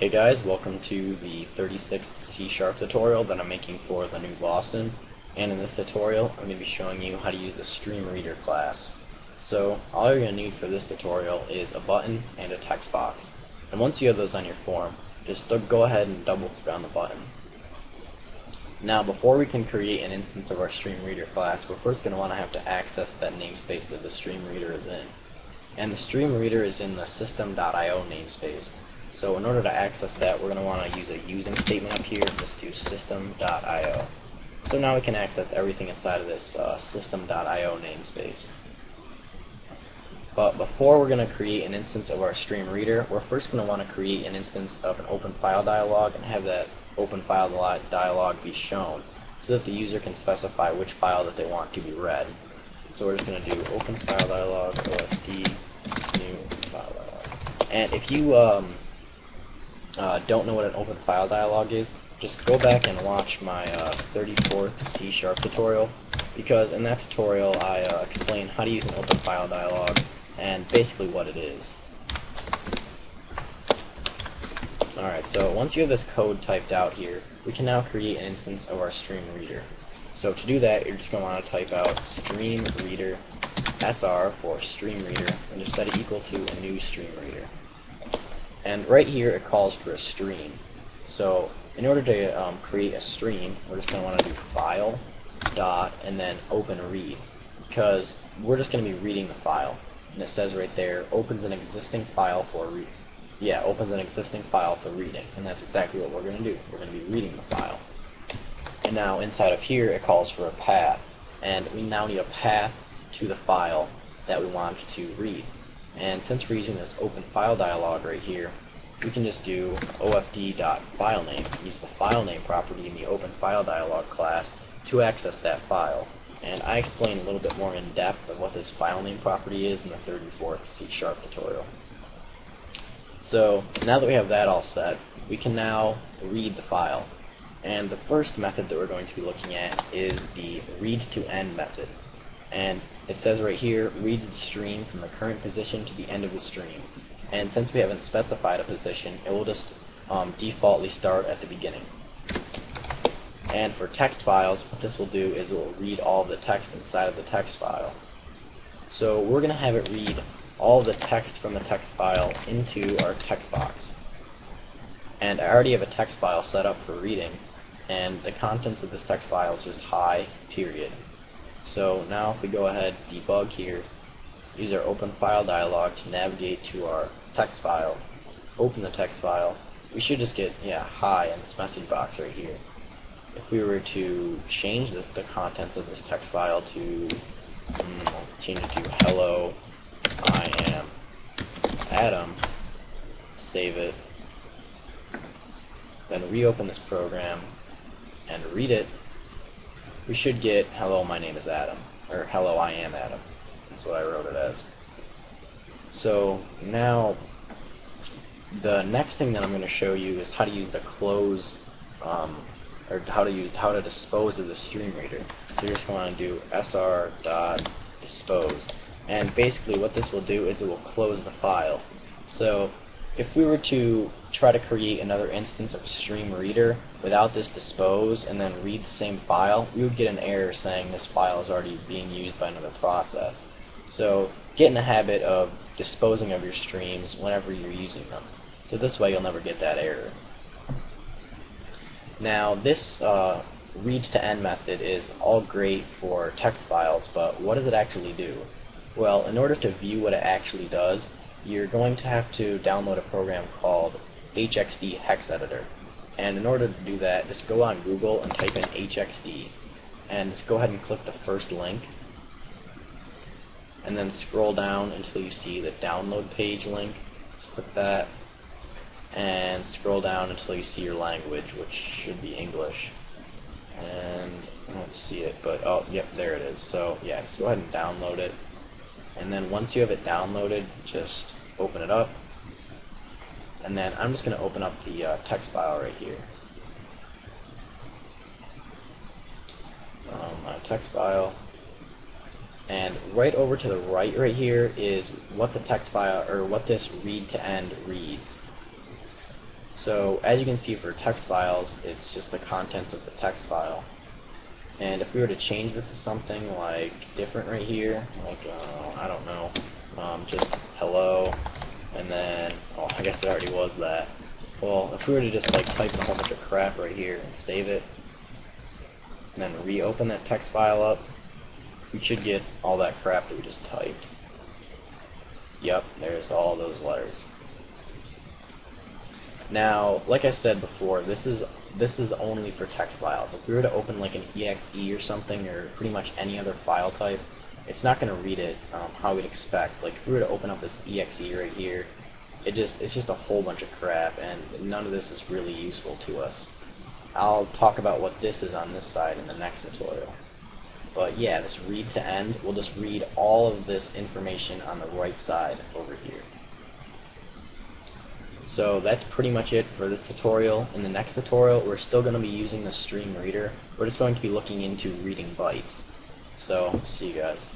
Hey guys, welcome to the 36th C# tutorial that I'm making for the new Boston. And in this tutorial, I'm going to be showing you how to use the StreamReader class. So, all you're going to need for this tutorial is a button and a text box. And once you have those on your form, just go ahead and double click on the button. Now, before we can create an instance of our StreamReader class, we're first going to want to have to access that namespace that the StreamReader is in. And the StreamReader is in the system.io namespace. So in order to access that, we're going to want to use a using statement up here. Just do system.io. So now we can access everything inside of this system.io namespace. But before we're going to create an instance of our StreamReader, we're first going to want to create an instance of an open file dialog and have that open file dialog be shown so that the user can specify which file that they want to be read. So we're just going to do open file dialog, OFD, new file dialog. And if you don't know what an open file dialog is, just go back and watch my 34th C# tutorial, because in that tutorial I explain how to use an open file dialog and basically what it is. Alright, so once you have this code typed out here, we can now create an instance of our StreamReader. So to do that, you're just going to want to type out StreamReader SR for StreamReader and just set it equal to a new StreamReader. And right here it calls for a stream. So in order to create a stream, we're just going to want to do file dot and then open read, because we're just going to be reading the file. And it says right there, opens an existing file for opens an existing file for reading, and that's exactly what we're going to do. We're going to be reading the file. And now inside of here it calls for a path, and we now need a path to the file that we want to read. And since we're using this open file dialog right here, we can just do ofd.filename, use the file name property in the open file dialog class to access that file. And I explain a little bit more in depth of what this file name property is in the 34th C# tutorial. So now that we have that all set, we can now read the file. And the first method that we're going to be looking at is the read to end method. And it says right here, reads the stream from the current position to the end of the stream. And since we haven't specified a position, it will just defaultly start at the beginning. And for text files, what this will do is it will read all of the text inside of the text file. So we're going to have it read all the text from the text file into our text box. And I already have a text file set up for reading, and the contents of this text file is just hi, period. So now if we go ahead, debug here, use our open file dialog to navigate to our text file, open the text file, we should just get, hi in this message box right here. If we were to change the contents of this text file to, change it to hello, I am Adam, save it, then reopen this program and read it, we should get hello, my name is Adam, or hello, I am Adam. That's what I wrote it as. So now the next thing that I'm going to show you is how to use the close, or how to dispose of the StreamReader. So you're just going to do sr.dispose, and basically what this will do is it will close the file. So if we were to try to create another instance of StreamReader without this dispose and then read the same file, we would get an error saying this file is already being used by another process. So get in the habit of disposing of your streams whenever you're using them. So this way you'll never get that error. Now this read to end method is all great for text files, but what does it actually do? Well, in order to view what it actually does, you're going to have to download a program called HXD Hex Editor. And in order to do that, just go on Google and type in HXD, and just go ahead and click the first link, and then scroll down until you see the download page link. Just click that, and scroll down until you see your language, which should be English. And I don't see it, but oh, yep, there it is. So yeah, just go ahead and download it. And then once you have it downloaded, just open it up. And then I'm just going to open up the text file right here. My text file. And right over to the right here is what the text file, or what this read to end reads. So as you can see for text files, it's just the contents of the text file. And if we were to change this to something like different right here, like I don't know, just hello, and then, oh, I guess it already was that. Well, if we were to just like type in a whole bunch of crap right here and save it, and then reopen that text file up, we should get all that crap that we just typed. Yep, there's all those letters. Now, like I said before, this is only for text files. If we were to open like an exe or something, or pretty much any other file type, it's not going to read it how we'd expect. Like if we were to open up this exe right here, it's just a whole bunch of crap, and none of this is really useful to us. I'll talk about what this is on this side in the next tutorial. But yeah, this read to end will just read all of this information on the right side over here. So that's pretty much it for this tutorial. In the next tutorial, we're still going to be using the StreamReader. We're just going to be looking into reading bytes. So, see you guys.